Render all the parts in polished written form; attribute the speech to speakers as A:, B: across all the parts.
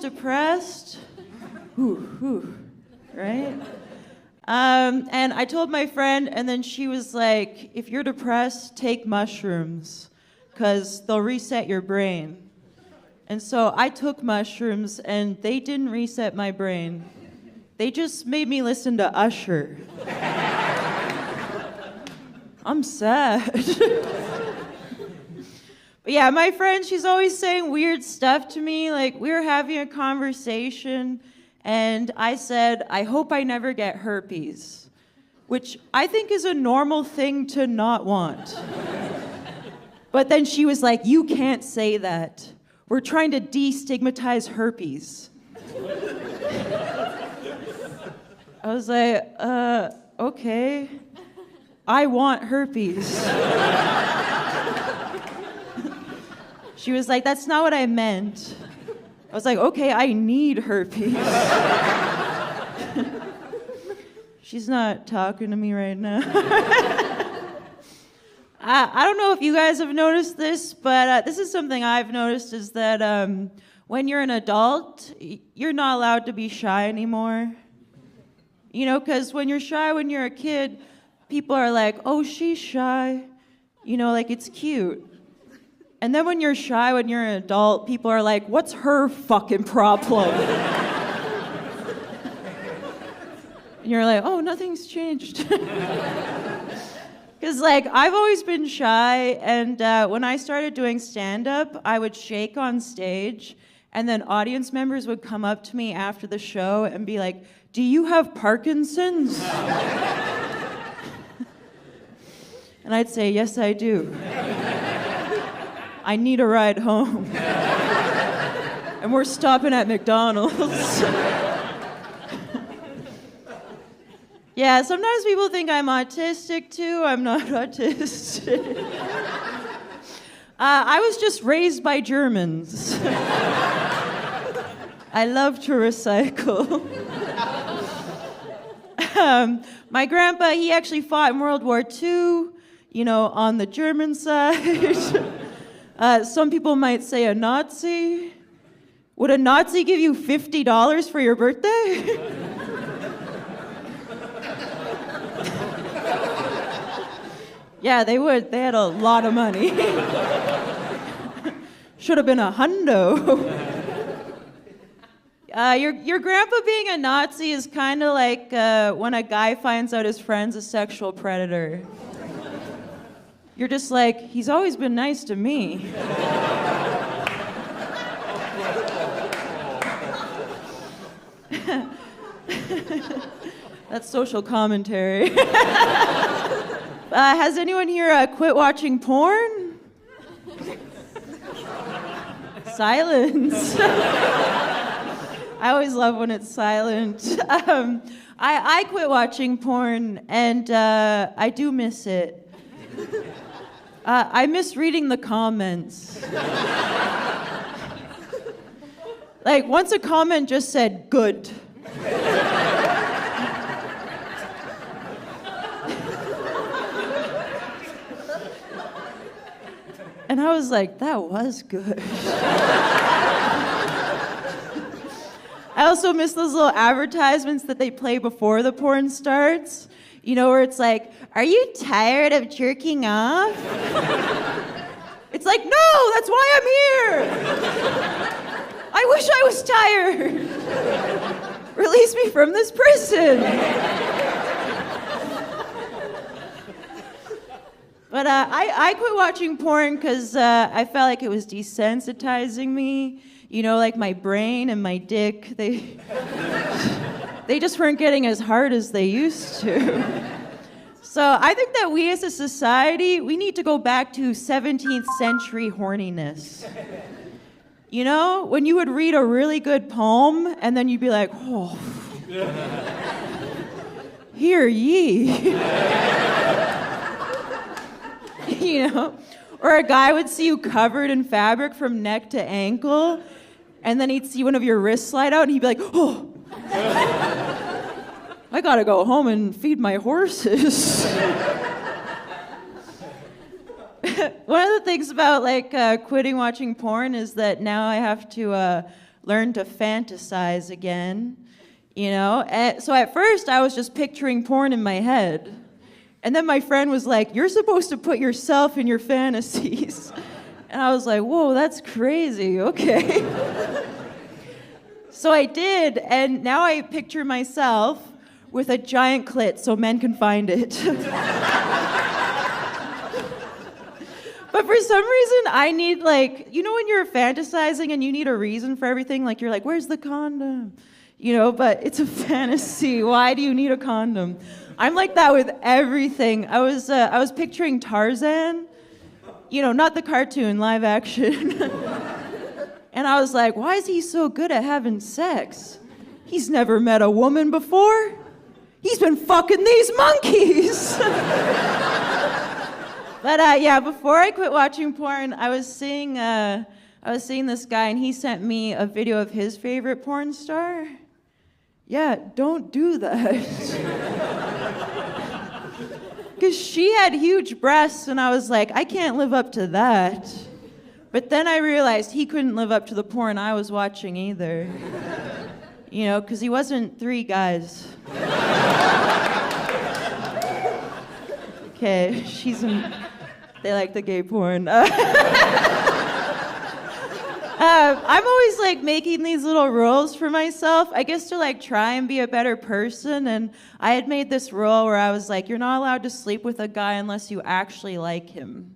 A: depressed. Right? And I told my friend, and then she was like, if you're depressed, take mushrooms, because they'll reset your brain. And so I took mushrooms, and they didn't reset my brain. They just made me listen to Usher. I'm sad. But yeah, my friend, she's always saying weird stuff to me. Like, we were having a conversation, and I said, I hope I never get herpes, which I think is a normal thing to not want. But then she was like, you can't say that. We're trying to destigmatize herpes. I was like, okay. I want herpes. She was like, that's not what I meant. I was like, okay, I need herpes. She's not talking to me right now. I don't know if you guys have noticed this, but this is something I've noticed, is that when you're an adult, you're not allowed to be shy anymore. You know, because when you're shy when you're a kid, people are like, oh, she's shy. You know, like, it's cute. And then when you're shy when you're an adult, people are like, what's her fucking problem? And you're like, oh, nothing's changed. Because, like, I've always been shy, and when I started doing stand-up, I would shake on stage, and then audience members would come up to me after the show and be like, do you have Parkinson's? And I'd say, yes, I do. I need a ride home. And we're stopping at McDonald's. Yeah, sometimes people think I'm autistic too. I'm not autistic. I was just raised by Germans. I love to recycle. My grandpa, he actually fought in World War II, you know, on the German side. Some people might say a Nazi. Would a Nazi give you $50 for your birthday? Yeah, they would. They had a lot of money. Should have been a hundo. Your grandpa being a Nazi is kind of like when a guy finds out his friend's a sexual predator. You're just like, he's always been nice to me. That's social commentary. Has anyone here quit watching porn? Silence. I always love when it's silent. I quit watching porn, and I do miss it. I miss reading the comments. Like, once a comment just said, good. And I was like, that was good. I also miss those little advertisements that they play before the porn starts. You know, where it's like, are you tired of jerking off? It's like, no, that's why I'm here. I wish I was tired. Release me from this prison. But I quit watching porn because I felt like it was desensitizing me. You know, like my brain and my dick, they just weren't getting as hard as they used to. So I think that we as a society, we need to go back to 17th century horniness. You know, when you would read a really good poem and then you'd be like, oh, hear ye. You know, or a guy would see you covered in fabric from neck to ankle, and then he'd see one of your wrists slide out, and he'd be like, oh, I gotta go home and feed my horses. One of the things about, like, quitting watching porn is that now I have to learn to fantasize again, you know? And so at first, I was just picturing porn in my head. And then my friend was like, you're supposed to put yourself in your fantasies. And I was like, whoa, that's crazy, okay. So I did, and now I picture myself with a giant clit so men can find it. But for some reason, I need, like, you know when you're fantasizing and you need a reason for everything? Like, you're like, where's the condom? You know, but it's a fantasy. Why do you need a condom? I'm like that with everything. I was picturing Tarzan, you know, not the cartoon, live action. And I was like, why is he so good at having sex? He's never met a woman before. He's been fucking these monkeys. But yeah, before I quit watching porn, I was seeing this guy, and he sent me a video of his favorite porn star. Yeah, don't do that. Because she had huge breasts, and I was like, I can't live up to that. But then I realized he couldn't live up to the porn I was watching either. You know, because he wasn't 3 guys. Okay, they like the gay porn. I'm always like making these little rules for myself, I guess to like try and be a better person. And I had made this rule where I was like, you're not allowed to sleep with a guy unless you actually like him.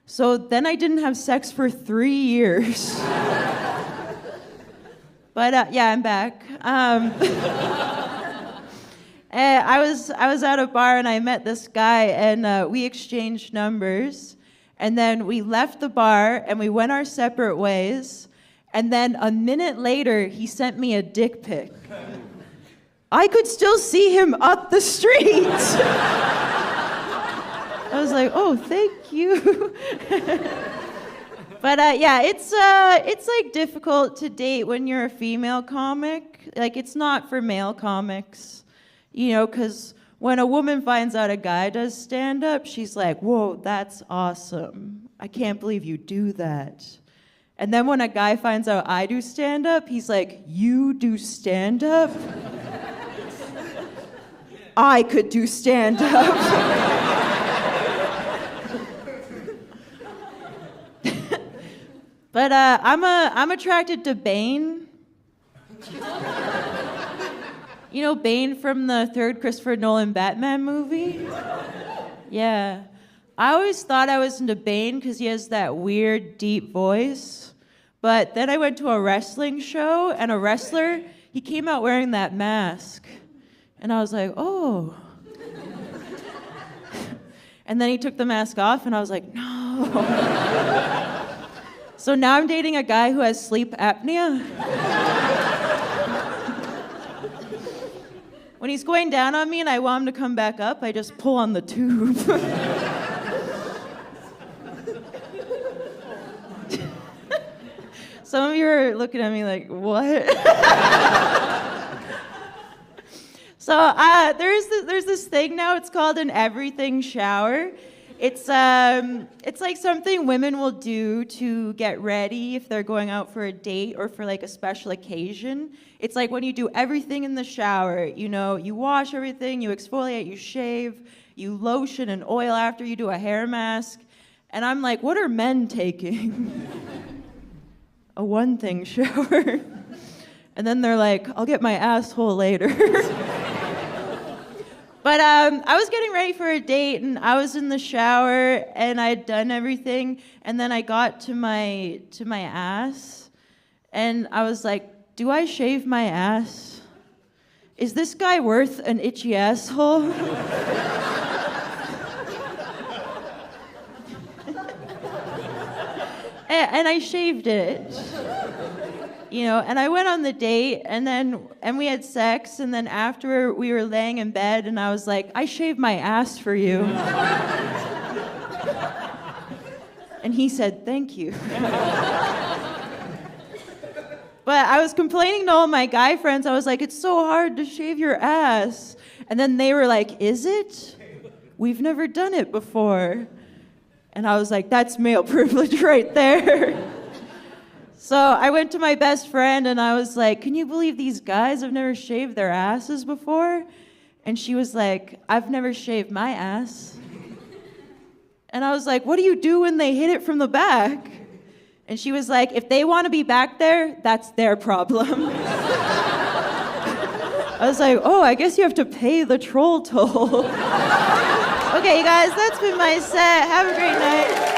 A: So then I didn't have sex for 3 years. But yeah, I'm back. And I was at a bar and I met this guy, and we exchanged numbers. And then we left the bar and we went our separate ways. And then a minute later, he sent me a dick pic. I could still see him up the street. I was like, oh, thank you. But yeah, it's like difficult to date when you're a female comic. Like, it's not for male comics, you know, because when a woman finds out a guy does stand-up, she's like, whoa, that's awesome. I can't believe you do that. And then when a guy finds out I do stand-up, he's like, you do stand-up? I could do stand-up. But I'm attracted to Bane. You know Bane from the third Christopher Nolan Batman movie? Yeah. I always thought I was into Bane because he has that weird, deep voice. But then I went to a wrestling show, and a wrestler, he came out wearing that mask. And I was like, oh. And then he took the mask off, and I was like, no. So now I'm dating a guy who has sleep apnea. When he's going down on me and I want him to come back up, I just pull on the tube. Some of you are looking at me like, what? So there's this thing now, it's called an everything shower. It's like something women will do to get ready if they're going out for a date or for like a special occasion. It's like when you do everything in the shower, you know, you wash everything, you exfoliate, you shave, you lotion and oil after you do a hair mask. And I'm like, what are men taking? A one-thing shower. And then they're like, I'll get my asshole later. But I was getting ready for a date, and I was in the shower, and I'd done everything, and then I got to my ass, and I was like, do I shave my ass? Is this guy worth an itchy asshole? And I shaved it. You know, and I went on the date, and we had sex, and then after we were laying in bed, and I was like, I shaved my ass for you. And he said, thank you. But I was complaining to all my guy friends. I was like, it's so hard to shave your ass. And then they were like, is it? We've never done it before. And I was like, that's male privilege right there. So I went to my best friend and I was like, can you believe these guys have never shaved their asses before? And she was like, I've never shaved my ass. And I was like, what do you do when they hit it from the back? And she was like, if they want to be back there, that's their problem. I was like, oh, I guess you have to pay the troll toll. Okay, you guys, that's been my set. Have a great night.